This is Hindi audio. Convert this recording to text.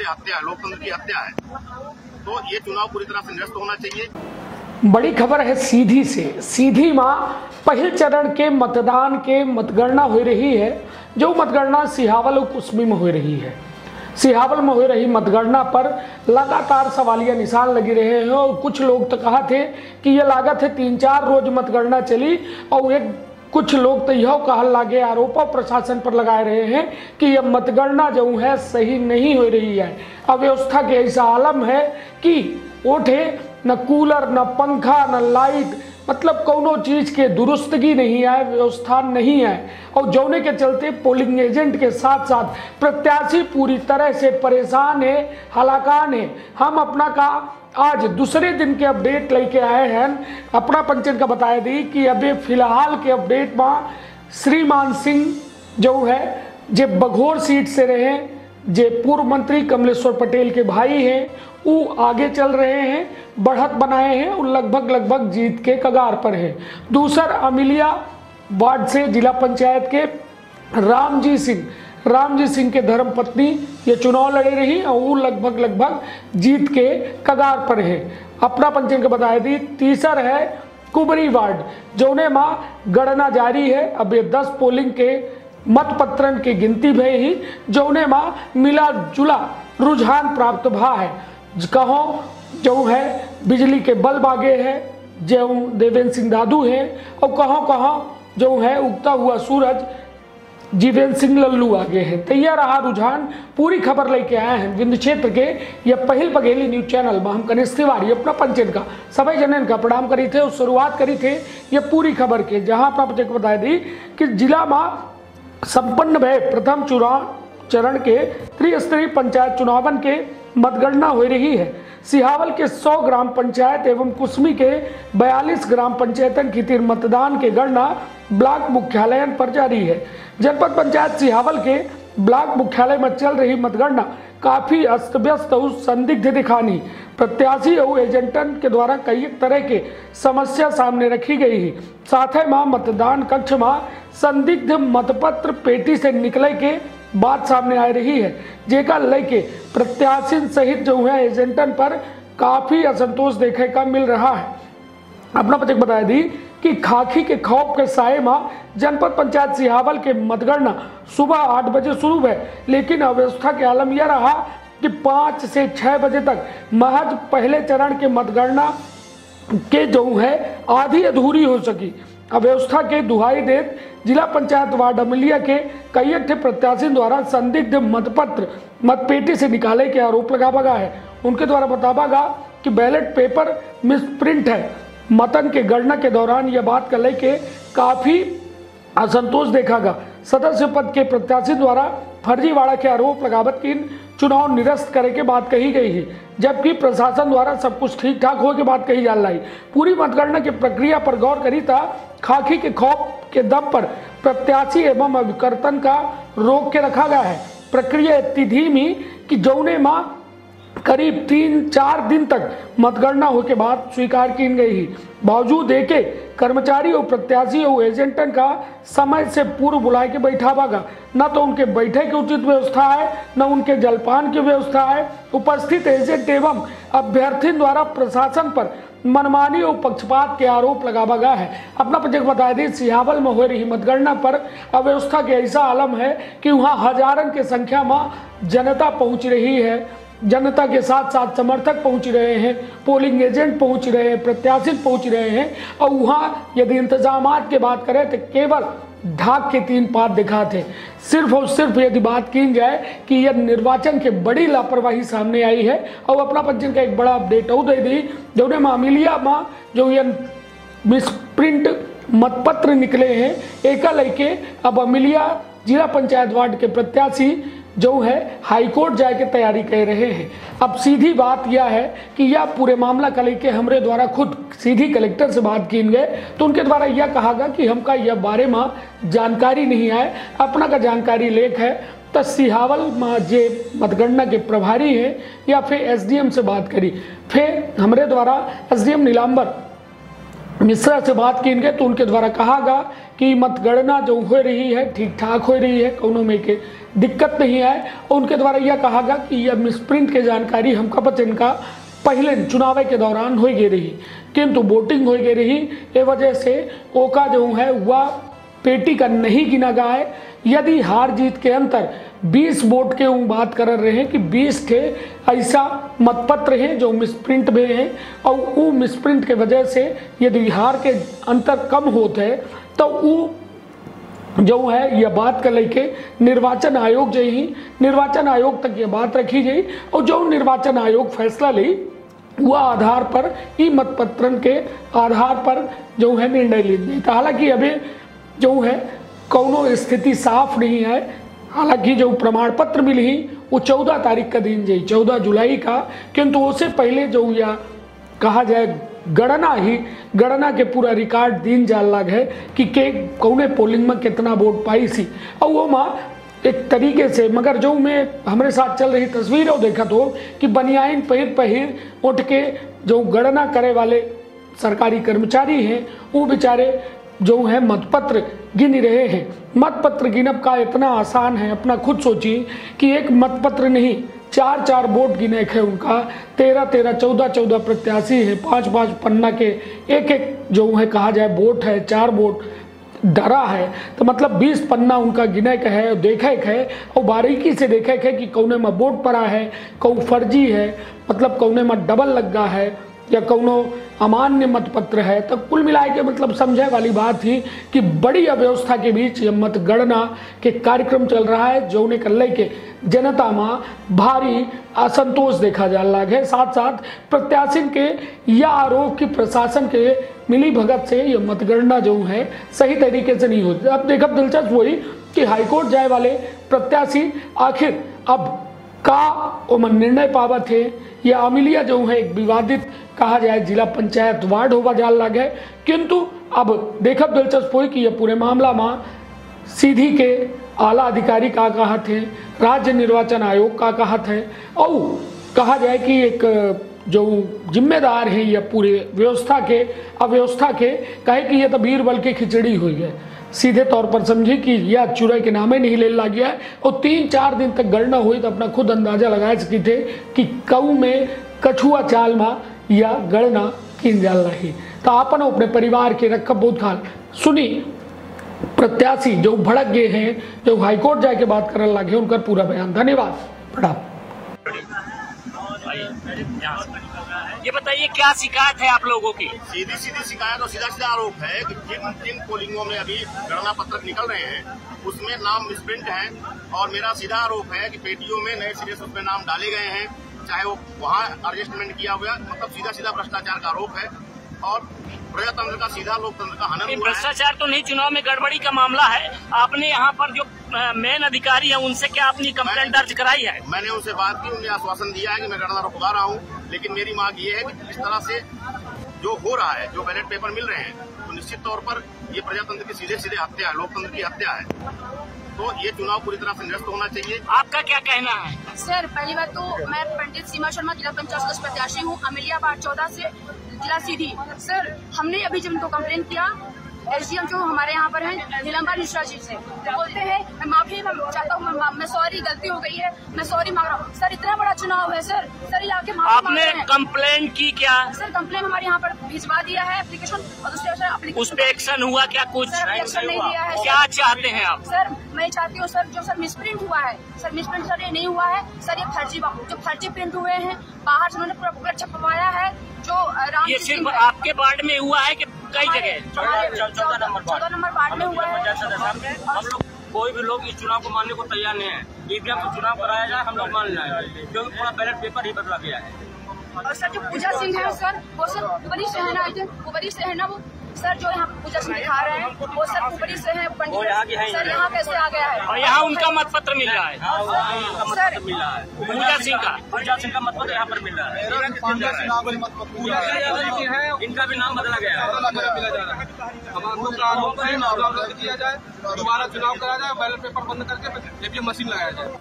से हत्या है, लोकतंत्र की हत्या है। तो ये चुनाव पूरी तरह से निरस्त होना चाहिए। बड़ी खबर है सीधी से। सीधी मां पहल चरण के मतदान के मतगणना हो रही है। जो मतगणना सिहावल और कुसमी में हो रही है। सिहावल में हो रही मतगणना पर लगातार सवालिया निशान लगे रहे हैं और कुछ लोग तो कहा थे कि यह लागत है 3-4 रोज मतगणना चली और कुछ लोग तो यह कहने लगे, आरोप प्रशासन पर लगाए रहे हैं कि यह मतगणना जो है सही नहीं हो रही है। अव्यवस्था के ऐसा आलम है कि उठे न कूलर न पंखा न लाइट, मतलब कोनो चीज के दुरुस्तगी नहीं है, व्यवस्था नहीं है। और जौने के चलते पोलिंग एजेंट के साथ साथ प्रत्याशी पूरी तरह से परेशान है, हलाकान है। हम अपना का आज दूसरे दिन के अपडेट लेके आए हैं। अपना पंचन का बताया दी कि अभी फिलहाल के अपडेट में श्रीमान सिंह जो है जे बघोर सीट से रहे, जे पूर्व मंत्री कमलेश्वर पटेल के भाई हैं, वो आगे चल रहे हैं, बढ़त बनाए हैं और लगभग जीत के कगार पर है। दूसर अमिलिया वार्ड से जिला पंचायत के रामजी सिंह के धर्म पत्नी ये चुनाव लड़े रही और वो लगभग जीत के कगार पर है। अपना पंचन का बताया दी। तीसर है कुबरी वार्ड, जौने माँ गणना जारी है। अब ये 10 पोलिंग के मतपत्रन की गिनती भई ही जौने माँ मिला जुला रुझान प्राप्त भा है। कहो जो है बिजली के बल्ब आगे है, जो देवेंद्र सिंह दादू है, और कहो जो है उगता हुआ सूरज जीवेंद्र सिंह लल्लू आगे है। तो यह रहा रुझान। पूरी खबर लेके आए हैं विंध्य क्षेत्र के यह पहल बघेली न्यूज चैनल में। हम कनिष्ठ तिवारी अपना पंचन का सभी जनन का प्रणाम करी थे और शुरुआत करी थे ये पूरी खबर के, जहां अपना को बताई दी कि जिला में संपन्न भय प्रथम चुनाव चरण के त्रिस्तरीय पंचायत चुनावन के मतगणना हो रही है। सिहावल के 100 ग्राम पंचायत एवं कुसमी के 42 ग्राम पंचायतन की तीर मतदान के गणना ब्लॉक मुख्यालय पर जारी है। जनपद पंचायत सिहावल के ब्लॉक मुख्यालय में चल रही मतगणना काफी अस्त व्यस्त और संदिग्ध दिखानी। प्रत्याशी और एजेंटन के द्वारा कई तरह के समस्या सामने रखी गई है। साथ ही मतदान कक्ष में संदिग्ध मतपत्र पेटी से निकले के बात सामने आ रही है, जेका लेके प्रत्याशी सहित जो है एजेंटन पर काफी असंतोष देखे का मिल रहा है। अपना पचक बताया दी कि खाकी के खौफ के साए में जनपद पंचायत सिहावल के मतगणना सुबह 8 बजे शुरू है, लेकिन अव्यवस्था के आलम यह रहा कि 5 से 6 बजे तक महज पहले चरण के मतगणना के जो है आधी अधूरी हो सकी। अव्यवस्था के दुहाई देत जिला पंचायत वार्ड अमिलिया के कई प्रत्याशी द्वारा संदिग्ध मतपत्र मतपेटी से निकाले के आरोप लगा है। उनके द्वारा बतावा कि बैलेट पेपर मिसप्रिंट है। मतन के गणना के दौरान यह बात कर लेके काफी असंतोष देखा गया। सदस्य पद के प्रत्याशी द्वारा फर्जीवाड़ा के आरोप लगावत की चुनाव निरस्त करे के बात कही गई है, जबकि प्रशासन द्वारा सब कुछ ठीक ठाक हो के बात कही जा रही। पूरी मतगणना की प्रक्रिया पर गौर करी था खाकी के खौफ के दम पर प्रत्याशी एवं अभिकर्तन का रोक के रखा गया है। प्रक्रिया इतनी धीमी कि जौने माँ करीब 3-4 दिन तक मतगणना हो के बाद स्वीकार की गई है। बावजूद देके कर्मचारी और प्रत्याशी और एजेंटन का समय से पूर्व बुलाए के बैठावागा। न तो उनके बैठे की उचित व्यवस्था है, न उनके जलपान की व्यवस्था है। उपस्थित एजेंट एवं अभ्यर्थी द्वारा प्रशासन पर मनमानी और पक्षपात के आरोप लगावा गया है। अपना पचक बताया दी सिहावल में हो रही मतगणना पर अव्यवस्था के ऐसा आलम है कि वहाँ हजारों की संख्या में जनता पहुँच रही है। जनता के साथ साथ समर्थक पहुंच रहे हैं, पोलिंग एजेंट पहुंच रहे हैं, प्रत्याशी पहुंच रहे हैं। और वहाँ यदि इंतजामात की बात करें तो केवल ढाक के 3 पात दिखाते। सिर्फ और सिर्फ यदि बात की जाए कि यह निर्वाचन के बड़ी लापरवाही सामने आई है। और अपना पंचन का एक बड़ा अपडेट और दे दी जो अमिलिया में जो ये मिसप्रिंट मतपत्र निकले हैं, एक लेके अब अमिलिया जिला पंचायत वार्ड के प्रत्याशी जो है हाईकोर्ट जाए के तैयारी कर रहे हैं। अब सीधी बात यह है कि यह पूरे मामला का लेके हमारे द्वारा खुद सीधी कलेक्टर से बात की गए तो उनके द्वारा यह कहा गया कि हमका यह बारे में जानकारी नहीं है। अपना का जानकारी लेख है तो सिहावल में जे मतगणना के प्रभारी हैं या फिर एसडीएम से बात करी। फिर हमारे द्वारा एसडीएम नीलांबर मिश्रा से बात की इनके तो उनके द्वारा कहा गया कि मतगणना जो हो रही है ठीक ठाक हो रही है, कोनो में के दिक्कत नहीं है। और उनके द्वारा यह कहा गया कि यह मिसप्रिंट के जानकारी हमका पता इनका पहले चुनाव के दौरान हो गई रही, किंतु वोटिंग हो गई रही ए वजह से ओका जो है वह पेटी का नहीं गिना गया है। यदि हार जीत के अंतर 20 वोट के बात कर रहे हैं कि 20 थे ऐसा मतपत्र हैं जो मिसप्रिंट में हैं, और वो मिसप्रिंट के वजह से यदि हार के अंतर कम होते तो वो जो है यह बात कर लेके निर्वाचन आयोग जो ही निर्वाचन आयोग तक ये बात रखी गई, और जो निर्वाचन आयोग फैसला ली वह आधार पर ई मतपत्रन के आधार पर जो है निर्णय ली। तो हालांकि अभी जो है कौनो स्थिति साफ नहीं है। हालांकि जो प्रमाण पत्र मिली वो 14 तारीख का दिन जाई, 14 जुलाई का, किंतु उससे पहले जो यह कहा जाए गणना के पूरा रिकॉर्ड दिन जान लग है कि के कौने पोलिंग में कितना वोट पाई सी, और वो माँ एक तरीके से, मगर जो मैं हमारे साथ चल रही तस्वीर और देखा तो कि बनियाइन पहिर उठ के जो गणना करे वाले सरकारी कर्मचारी हैं वो बेचारे जो है मतपत्र गिन रहे हैं। मतपत्र गिनब का इतना आसान है, अपना खुद सोचिए कि एक मतपत्र नहीं 4 वोट गिने हैं उनका, 13 14 प्रत्याशी है, 5 पन्ना के एक जो है कहा जाए वोट है, 4 वोट डरा है, तो मतलब 20 पन्ना उनका गिने का है, देखे है और बारीकी से देखे है कि कौने में वोट पड़ा है, कौन फर्जी है, मतलब कौने में डबल लगा है या कौनो अमान्य मतपत्र है। तो कुल मिला के मतलब समझे वाली बात थी कि बड़ी अव्यवस्था के बीच ये मतगणना के कार्यक्रम चल रहा है, जो उन्हें कल के जनता में भारी असंतोष देखा जा रहा है। साथ साथ प्रत्याशी के यह आरोप कि प्रशासन के मिली भगत से ये मतगणना जो है सही तरीके से नहीं होती। अब देखा दिलचस्प हुई कि हाईकोर्ट जाए वाले प्रत्याशी आखिर अब का निर्णय पावत है या अमिलिया जो है एक विवादित कहा जाए जिला पंचायत वार्ड होगा जाल लगे, किंतु अब देखब दिलचस्प हुई कि यह पूरे मामला में सीधी के आला अधिकारी का कहा थे, राज्य निर्वाचन आयोग का कहा थे, और कहा जाए कि एक जो जिम्मेदार है यह पूरे व्यवस्था के अव्यवस्था के कहे कि यह तो बीरबल की खिचड़ी हुई है। सीधे तौर पर समझी कि यह चुराई के नामे नहीं ले ला गया है, और 3-4 दिन तक गणना हुई तो अपना खुद अंदाजा लगा सके थे कि कऊ में कछुआ चाल में या गणना किन जाल रही। तो आपन अपने परिवार के रखब बहुत खाल सुनी प्रत्याशी जो भड़क गए हैं, जो हाईकोर्ट जाके बात करने लगे, उनका पूरा बयान। धन्यवाद। प्रणाम। ये बताइए क्या शिकायत है आप लोगों की? सीधी शिकायत और सीधा आरोप है कि जिन पोलिंगों में अभी गणना पत्रक निकल रहे हैं उसमें नाम मिसप्रिंट है, और मेरा सीधा आरोप है कि पेटियों में नए सिरे से उसमें नाम डाले गए हैं, चाहे वो वहाँ एडजस्टमेंट किया हुआ, मतलब सीधा भ्रष्टाचार का आरोप है और प्रजातंत्र का सीधा लोकतंत्र का हनन हुआ है। भ्रष्टाचार तो नहीं, चुनाव में गड़बड़ी का मामला है। आपने यहाँ पर जो मेन अधिकारी है उनसे क्या अपनी कंप्लेंट दर्ज कराई है? मैंने उनसे बात की, उन्हें आश्वासन दिया है कि मैं गणना रुकवा रहा हूँ, लेकिन मेरी मांग ये है कि इस तरह से जो हो रहा है, जो बैलेट पेपर मिल रहे हैं, तो निश्चित तौर पर ये प्रजातंत्र की सीधे हत्या है, लोकतंत्र की हत्या है। तो ये चुनाव पूरी तरह से निरस्त होना चाहिए। आपका क्या कहना है? सर पहली बात तो मैं पंडित सीमा शर्मा जिला पंचायत सदस्य प्रत्याशी हूँ, अमिलिया वार्ड 14 से, जिला सीधी। सर हमने अभी जब इनको कंप्लेन किया, एसडीएम जो हमारे यहाँ पर हैं नीलम्बर मिश्रा जी से, बोलते हैं मैं माफी चाहता हूँ, मैं सॉरी, गलती हो गई है, मैं सॉरी मांग रहा हूँ। सर इतना बड़ा चुनाव है सर ये आके माफी मांग रहे हैं। आपने कंप्लेन की क्या? सर कंप्लेन हमारे यहाँ पर भिजवा दिया है एप्लीकेशन, और दूसरे उस पे एक्शन हुआ क्या? कुछ एक्शन नहीं दिया है। क्या चाहते हैं आप? सर मैं चाहती हूँ सर, जो सर मिसप्रिंट हुआ है, सर मिसप्रिंट सर ये नहीं हुआ है सर, ये फर्जी प्रिंट हुए हैं, बाहर से उन्होंने पूरा छपवाया है। जो ये सिर्फ आपके वार्ड में हुआ है कि कई जगह? 14 नंबर वार्ड में हुआ है। हम लोग कोई भी लोग इस चुनाव को मानने को तैयार नहीं है। ईवीएम से चुनाव कराया जाए हम लोग मान लें, क्योंकि पूरा बैलेट पेपर ही बदला गया है। और सर जो पूजा सिंह है सर, वो सर कुबरी से है ना, कुबरी से है ना वो सर, जो यहाँ पूजा सिंह दिखा रहे हैं वो सर कुबरी से है पंडित सर, यहाँ कैसे आ गया है? और यहाँ उनका मतपत्र मिल रहा है सर, मिल रहा है पूजा सिंह का मतपत्र यहाँ पर मिल रहा है। इनका भी नाम बदला गया है। हम लोग का आरोप है, किया जाए, दोबारा चुनाव कराया जाए, बैलेट पेपर बंद करके ईवीएम मशीन लगाया जाए।